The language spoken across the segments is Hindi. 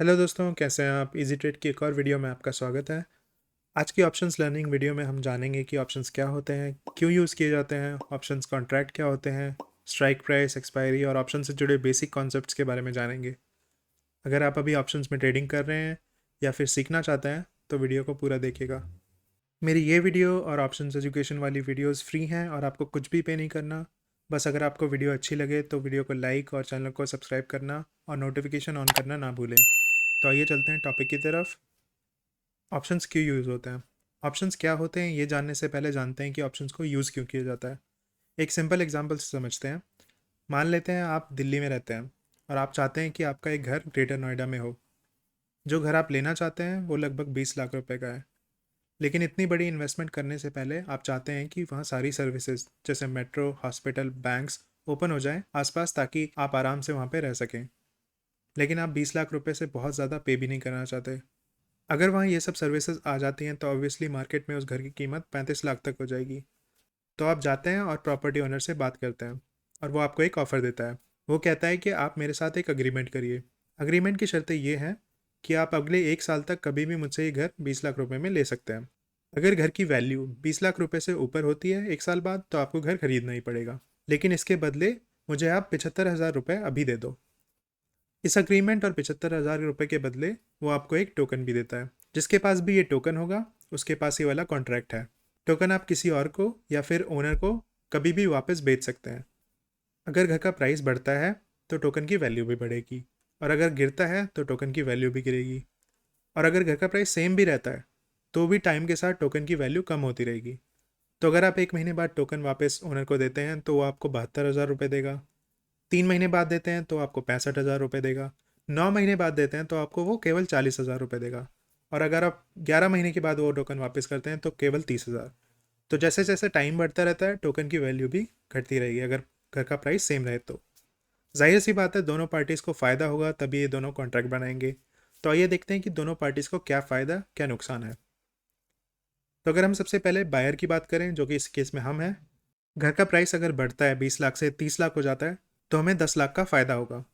हेलो दोस्तों, कैसे हैं आप? इजी ट्रेड की एक और वीडियो में आपका स्वागत है। आज की ऑप्शंस लर्निंग वीडियो में हम जानेंगे कि ऑप्शंस क्या होते हैं, क्यों यूज़ किए जाते हैं, ऑप्शंस कॉन्ट्रैक्ट क्या होते हैं, स्ट्राइक प्राइस, एक्सपायरी और ऑप्शन से जुड़े बेसिक कॉन्सेप्ट्स के बारे में जानेंगे। अगर आप अभी ऑप्शंस में ट्रेडिंग कर रहे हैं या फिर सीखना चाहते हैं तो वीडियो को पूरा देखिएगा। मेरी ये वीडियो और ऑप्शंस एजुकेशन वाली वीडियोस फ्री हैं और आपको कुछ भी पे नहीं करना। बस अगर आपको वीडियो अच्छी लगे तो वीडियो को लाइक और चैनल को सब्सक्राइब करना और नोटिफिकेशन ऑन करना ना भूलें। तो आइए चलते हैं टॉपिक की तरफ। ऑप्शंस क्यों यूज़ होते हैं? ऑप्शंस क्या होते हैं ये जानने से पहले जानते हैं कि ऑप्शंस को यूज़ क्यों किया जाता है। एक सिंपल एग्जांपल से समझते हैं। मान लेते हैं आप दिल्ली में रहते हैं और आप चाहते हैं कि आपका एक घर ग्रेटर नोएडा में हो। जो घर आप लेना चाहते हैं वो लगभग 20 लाख रुपए का है। लेकिन इतनी बड़ी इन्वेस्टमेंट करने से पहले आप चाहते हैं कि वहाँ सारी सर्विसेज जैसे मेट्रो, हॉस्पिटल, बैंक्स ओपन हो जाएं आसपास, ताकि आप आराम से वहाँ पे रह सकें। लेकिन आप 20 लाख रुपए से बहुत ज़्यादा पे भी नहीं करना चाहते। अगर वहाँ ये सब सर्विसेज आ जाती हैं तो ऑब्वियसली मार्केट में उस घर की कीमत 35 लाख तक हो जाएगी। तो आप जाते हैं और प्रॉपर्टी ओनर से बात करते हैं और वो आपको एक ऑफ़र देता है। वो कहता है कि आप मेरे साथ एक अग्रीमेंट करिए। अग्रीमेंट की शर्तें ये हैं कि आप अगले 1 साल तक कभी भी मुझसे ये घर 20 लाख रुपए में ले सकते हैं। अगर घर की वैल्यू 20 लाख रुपए से ऊपर होती है 1 साल बाद तो आपको घर खरीदना ही पड़ेगा। लेकिन इसके बदले मुझे आप 75,000 रुपये अभी दे दो। इस अग्रीमेंट और 75,000 रुपये के बदले वो आपको एक टोकन भी देता है। जिसके पास भी ये टोकन होगा उसके पास ये वाला कॉन्ट्रैक्ट है। टोकन आप किसी और को या फिर ओनर को कभी भी वापस बेच सकते हैं। अगर घर का प्राइस बढ़ता है तो टोकन की वैल्यू भी बढ़ेगी, और अगर गिरता है तो टोकन की वैल्यू भी गिरेगी। और अगर घर का प्राइस सेम भी रहता है तो भी टाइम के साथ टोकन की वैल्यू कम होती रहेगी। तो अगर आप 1 महीने बाद टोकन वापस ओनर को देते हैं तो वो आपको 72,000 रुपये देगा। 3 महीने बाद देते हैं तो आपको 65,000 रुपये देगा। 9 महीने बाद देते हैं तो आपको वो केवल 40,000 रुपये देगा। और अगर आप 11 महीने के बाद वो टोकन वापस करते हैं तो केवल 30,000। तो जैसे जैसे टाइम बढ़ता रहता है टोकन की वैल्यू भी घटती रहेगी, अगर घर का प्राइस सेम रहे तो। जाहिर सी बात है दोनों पार्टीज़ को फ़ायदा होगा तभी ये दोनों कॉन्ट्रैक्ट बनाएंगे। तो आइए देखते हैं कि दोनों पार्टीज़ को क्या फ़ायदा क्या नुकसान है। तो अगर हम सबसे पहले बायर की बात करें, जो कि इस केस में हम हैं, घर का प्राइस अगर बढ़ता है 20 लाख से 30 लाख हो जाता है तो हमें 10 लाख का फ़ायदा होगा।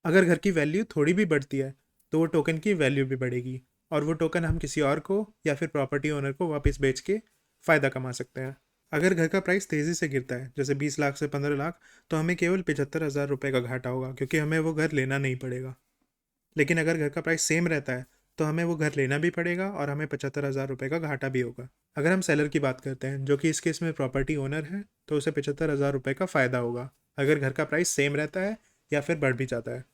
अगर घर की वैल्यू थोड़ी भी बढ़ती है तो वो टोकन की वैल्यू भी बढ़ेगी, और वो टोकन हम किसी और को या फिर प्रॉपर्टी ओनर को वापस बेच के फ़ायदा कमा सकते हैं। अगर घर का प्राइस तेज़ी से गिरता है जैसे 20 लाख से 15 लाख, तो हमें केवल 75,000 रुपये का घाटा होगा क्योंकि हमें वो घर लेना नहीं पड़ेगा। लेकिन अगर घर का प्राइस सेम रहता है तो हमें वो घर लेना भी पड़ेगा और हमें 75,000 रुपये का घाटा भी होगा। अगर हम सेलर की बात करते हैं, जो कि इस केस में प्रॉपर्टी ओनर है, तो उसे 75,000 रुपये का फ़ायदा होगा अगर घर का प्राइस सेम रहता है या फिर बढ़ भी जाता है।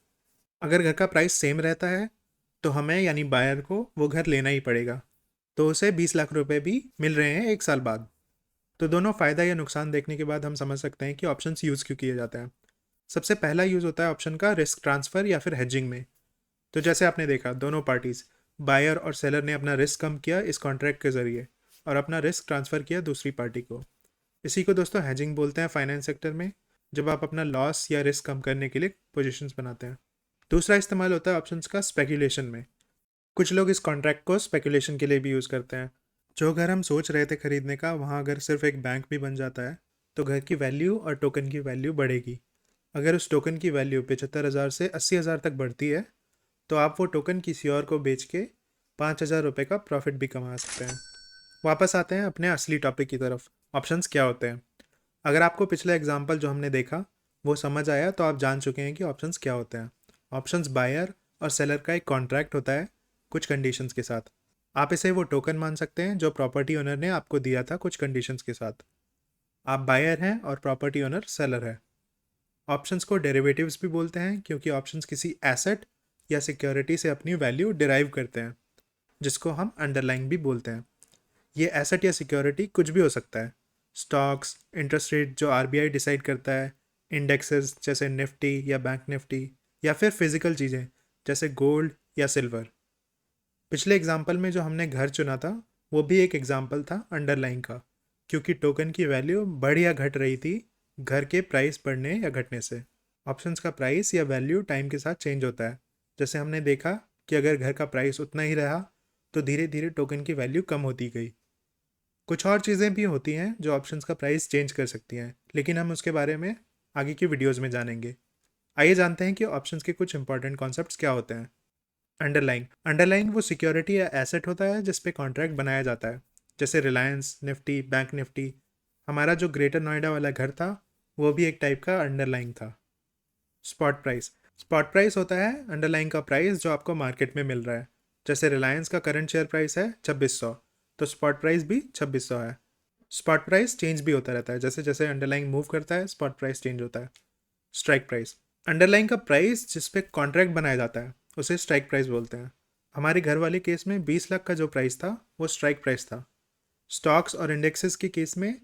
अगर घर का प्राइस सेम रहता है तो हमें यानी बायर को वो घर लेना ही पड़ेगा, तो उसे 20 लाख रुपए भी मिल रहे हैं 1 साल बाद। तो दोनों फ़ायदा या नुकसान देखने के बाद हम समझ सकते हैं कि ऑप्शंस यूज़ क्यों किए जाते हैं। सबसे पहला यूज़ होता है ऑप्शन का रिस्क ट्रांसफ़र या फिर हेजिंग में। तो जैसे आपने देखा दोनों पार्टीज़, बायर और सेलर ने अपना रिस्क कम किया इस कॉन्ट्रैक्ट के ज़रिए और अपना रिस्क ट्रांसफ़र किया दूसरी पार्टी को। इसी को दोस्तों हेजिंग बोलते हैं फाइनेंस सेक्टर में, जब आप अपना लॉस या रिस्क कम करने के लिए पोजीशंस बनाते हैं। दूसरा इस्तेमाल होता है ऑप्शंस का स्पेकुलेशन में। कुछ लोग इस कॉन्ट्रैक्ट को स्पेकुलेशन के लिए भी यूज़ करते हैं। जो घर हम सोच रहे थे खरीदने का, वहाँ अगर सिर्फ एक बैंक भी बन जाता है तो घर की वैल्यू और टोकन की वैल्यू बढ़ेगी। अगर उस टोकन की वैल्यू 75,000 से 80,000 तक बढ़ती है तो आप वो टोकन किसी और को बेच के 5,000 रुपये का प्रॉफिट भी कमा सकते हैं। वापस आते हैं अपने असली टॉपिक की तरफ। ऑप्शंस क्या होते हैं? अगर आपको पिछला एग्जाम्पल जो हमने देखा वो समझ आया तो आप जान चुके हैं कि ऑप्शंस क्या होते हैं। ऑप्शंस बायर और सेलर का एक कॉन्ट्रैक्ट होता है कुछ कंडीशंस के साथ। आप इसे वो टोकन मान सकते हैं जो प्रॉपर्टी ओनर ने आपको दिया था कुछ कंडीशंस के साथ। आप बायर हैं और प्रॉपर्टी ओनर सेलर है। ऑप्शंस को डेरिवेटिव्स भी बोलते हैं क्योंकि ऑप्शंस किसी एसेट या सिक्योरिटी से अपनी वैल्यू डिराइव करते हैं, जिसको हम अंडरलाइंग भी बोलते हैं। ये एसेट या सिक्योरिटी कुछ भी हो सकता है। स्टॉक्स, इंटरेस्ट रेट जो आरबीआई डिसाइड करता है, इंडेक्सेस जैसे निफ्टी या बैंक निफ्टी, या फिर फिजिकल चीज़ें जैसे गोल्ड या सिल्वर। पिछले एग्जाम्पल में जो हमने घर चुना था वो भी एक एग्जाम्पल था अंडरलाइंग का, क्योंकि टोकन की वैल्यू बढ़ या घट रही थी घर के प्राइस बढ़ने या घटने से। ऑप्शंस का प्राइस या वैल्यू टाइम के साथ चेंज होता है। जैसे हमने देखा कि अगर घर का प्राइस उतना ही रहा तो धीरे धीरे टोकन की वैल्यू कम होती गई। कुछ और चीज़ें भी होती हैं जो ऑप्शंस का प्राइस चेंज कर सकती हैं, लेकिन हम उसके बारे में आगे की वीडियोज़ में जानेंगे। आइए जानते हैं कि ऑप्शंस के कुछ इंपॉर्टेंट कॉन्सेप्ट्स क्या होते हैं। अंडरलाइंग अंडरलाइंग वो सिक्योरिटी या एसेट होता है जिस पे कॉन्ट्रैक्ट बनाया जाता है, जैसे रिलायंस, निफ्टी, बैंक निफ्टी। हमारा जो ग्रेटर नोएडा वाला घर था वो भी एक टाइप का अंडरलाइंग था। स्पॉट प्राइस होता है अंडरलाइंग का प्राइस जो आपको मार्केट में मिल रहा है। जैसे रिलायंस का करंट शेयर प्राइस है 2600, तो स्पॉट प्राइस भी 2600 है। स्पॉट प्राइस चेंज भी होता रहता है, जैसे जैसे अंडरलाइंग मूव करता है स्पॉट प्राइस चेंज होता है। स्ट्राइक प्राइस अंडरलाइंग का प्राइस जिस पे कॉन्ट्रैक्ट बनाया जाता है उसे स्ट्राइक प्राइस बोलते हैं। हमारे घर वाले केस में 20 लाख का जो प्राइस था वो स्ट्राइक प्राइस था। स्टॉक्स और इंडेक्सेस के केस में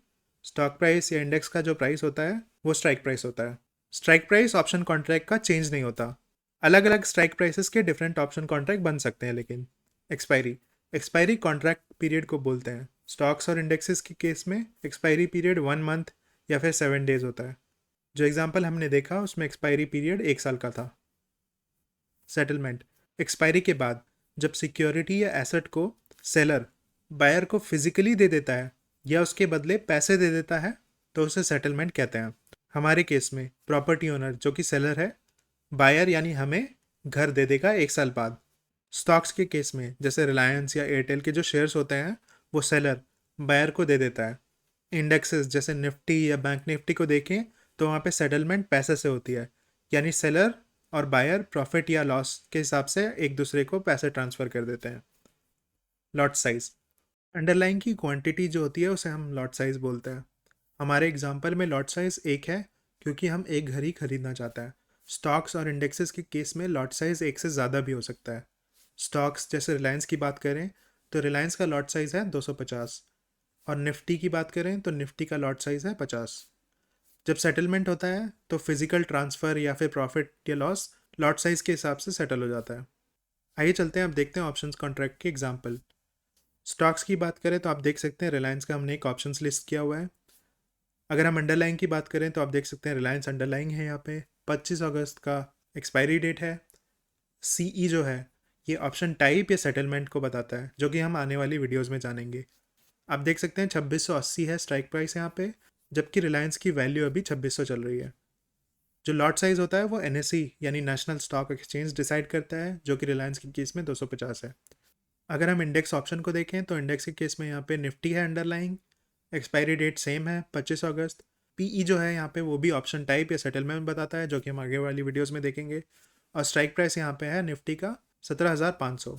स्टॉक प्राइस या इंडेक्स का जो प्राइस होता है वो स्ट्राइक प्राइस होता है। स्ट्राइक प्राइस ऑप्शन कॉन्ट्रैक्ट का चेंज नहीं होता। अलग अलग स्ट्राइक प्राइसेस के डिफरेंट ऑप्शन कॉन्ट्रैक्ट बन सकते हैं, लेकिन एक्सपायरी एक्सपायरी कॉन्ट्रैक्ट पीरियड को बोलते हैं। स्टॉक्स और इंडेक्सेस के केस में एक्सपायरी पीरियड 1 मंथ या फिर 7 डेज होता है। जो एग्जाम्पल हमने देखा उसमें एक्सपायरी पीरियड 1 साल का था। सेटलमेंट एक्सपायरी के बाद जब सिक्योरिटी या एसेट को सेलर बायर को फिजिकली दे देता है या उसके बदले पैसे दे देता है तो उसे सेटलमेंट कहते हैं। हमारे केस में प्रॉपर्टी ओनर जो कि सेलर है, बायर यानी हमें घर दे देगा 1 साल बाद। स्टॉक्स के केस में जैसे रिलायंस या एयरटेल के जो शेयर्स होते हैं वो सेलर बायर को दे देता है। इंडेक्सेस जैसे निफ्टी या बैंक निफ्टी को देखें तो वहाँ पे सेटलमेंट पैसे से होती है, यानी सेलर और बायर प्रॉफिट या लॉस के हिसाब से एक दूसरे को पैसे ट्रांसफ़र कर देते हैं। लॉट साइज अंडरलाइन की क्वांटिटी जो होती है उसे हम लॉट साइज बोलते हैं। हमारे एग्जांपल में लॉट साइज 1 है क्योंकि हम एक घर ही खरीदना चाहते हैं। स्टॉक्स और इंडेक्सेस के केस में लॉट साइज 1 से ज़्यादा भी हो सकता है। स्टॉक्स जैसे रिलायंस की बात करें तो रिलायंस का लॉट साइज है 250, और निफ्टी की बात करें तो निफ्टी का लॉट साइज है 50। जब सेटलमेंट होता है तो फिजिकल ट्रांसफ़र या फिर प्रॉफिट या लॉस लॉट साइज के हिसाब से सेटल हो जाता है। आइए चलते हैं, अब देखते हैं ऑप्शंस कॉन्ट्रैक्ट के एग्जाम्पल। स्टॉक्स की बात करें तो आप देख सकते हैं रिलायंस का हमने एक ऑप्शंस लिस्ट किया हुआ है। अगर हम अंडरलाइन की बात करें तो आप देख सकते हैं रिलायंस अंडरलाइन है, यहाँ पे 25 अगस्त का एक्सपायरी डेट है। सीई जो है ये ऑप्शन टाइप या सेटलमेंट को बताता है, जो कि हम आने वाली वीडियोज़ में जानेंगे। आप देख सकते हैं 2680 है स्ट्राइक प्राइस यहाँ पे, जबकि रिलायंस की वैल्यू अभी 2600 चल रही है। जो लॉट साइज होता है वो एनएसई यानी नेशनल स्टॉक एक्सचेंज डिसाइड करता है, जो कि रिलायंस के केस में 250 है। अगर हम इंडेक्स ऑप्शन को देखें तो इंडेक्स के केस में यहाँ पे निफ्टी है अंडरलाइंग, एक्सपायरी डेट सेम है 25 अगस्त। पीई जो है यहाँ पे वो भी ऑप्शन टाइप या सेटलमेंट बताता है, जो कि हम आगे वाली वीडियोज़ में देखेंगे। और स्ट्राइक प्राइस यहाँ पे है निफ्टी का 17,500,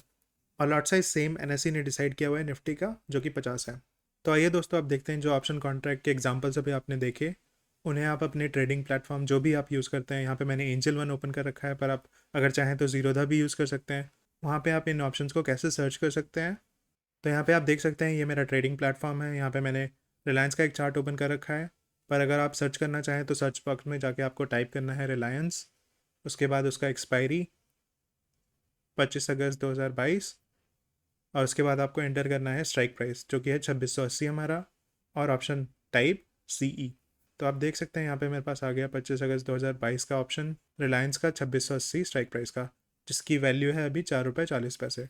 और लॉट साइज सेम एनएसई ने डिसाइड किया हुआ है निफ्टी का, जो कि 50 है। तो आइए दोस्तों, आप देखते हैं जो ऑप्शन कॉन्ट्रैक्ट के एग्जाम्पल्स अभी आपने देखे उन्हें आप अपने ट्रेडिंग प्लेटफॉर्म जो भी आप यूज़ करते हैं, यहाँ पे मैंने एंजल वन ओपन कर रखा है, पर आप अगर चाहें तो जीरोधा भी यूज़ कर सकते हैं। वहाँ पे आप इन ऑप्शंस को कैसे सर्च कर सकते हैं, तो यहाँ पे आप देख सकते हैं ये मेरा ट्रेडिंग प्लेटफॉर्म है। यहाँ पे मैंने रिलायंस का एक चार्ट ओपन कर रखा है, पर अगर आप सर्च करना चाहें तो सर्च बॉक्स में जाके आपको टाइप करना है रिलायंस, उसके बाद उसका एक्सपायरी 25 अगस्त 2022, और उसके बाद आपको एंटर करना है स्ट्राइक प्राइस जो कि है 2680 हमारा, और ऑप्शन टाइप सीई। तो आप देख सकते हैं यहाँ पे मेरे पास आ गया 25 अगस्त 2022 का ऑप्शन रिलायंस का 2680 स्ट्राइक प्राइस का, जिसकी वैल्यू है अभी 4 रुपये 40 पैसे।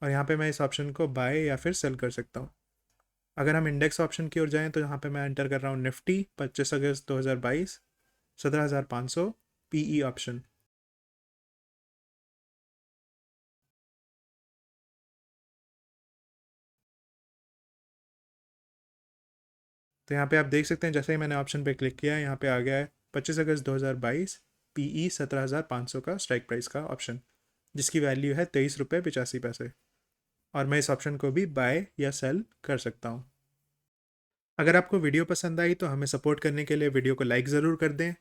और यहाँ पे मैं इस ऑप्शन को बाय या फिर सेल कर सकता हूँ। अगर हम इंडेक्स ऑप्शन की ओर जाएँ तो यहाँ पे मैं एंटर कर रहा हूँ निफ्टी 25 अगस्त 2022 17,500 पीई ऑप्शन। तो यहाँ पे आप देख सकते हैं जैसे ही मैंने ऑप्शन पे क्लिक किया यहाँ पे आ गया है 25 अगस्त 2022 पीई 17,500 का स्ट्राइक प्राइस का ऑप्शन, जिसकी वैल्यू है 23 रुपये 85 पैसे। और मैं इस ऑप्शन को भी बाय या सेल कर सकता हूँ। अगर आपको वीडियो पसंद आई तो हमें सपोर्ट करने के लिए वीडियो को लाइक ज़रूर कर दें।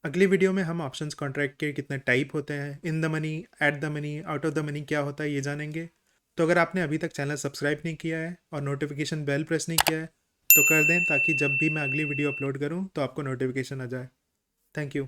अगली वीडियो में हम ऑप्शंस कॉन्ट्रैक्ट के कितने टाइप होते हैं, in the money, at the money, out of the money क्या होता है ये जानेंगे। तो अगर आपने अभी तक चैनल सब्सक्राइब नहीं किया है और नोटिफिकेशन बेल प्रेस नहीं किया है तो कर दें, ताकि जब भी मैं अगली वीडियो अपलोड करूं तो आपको नोटिफिकेशन आ जाए। Thank you.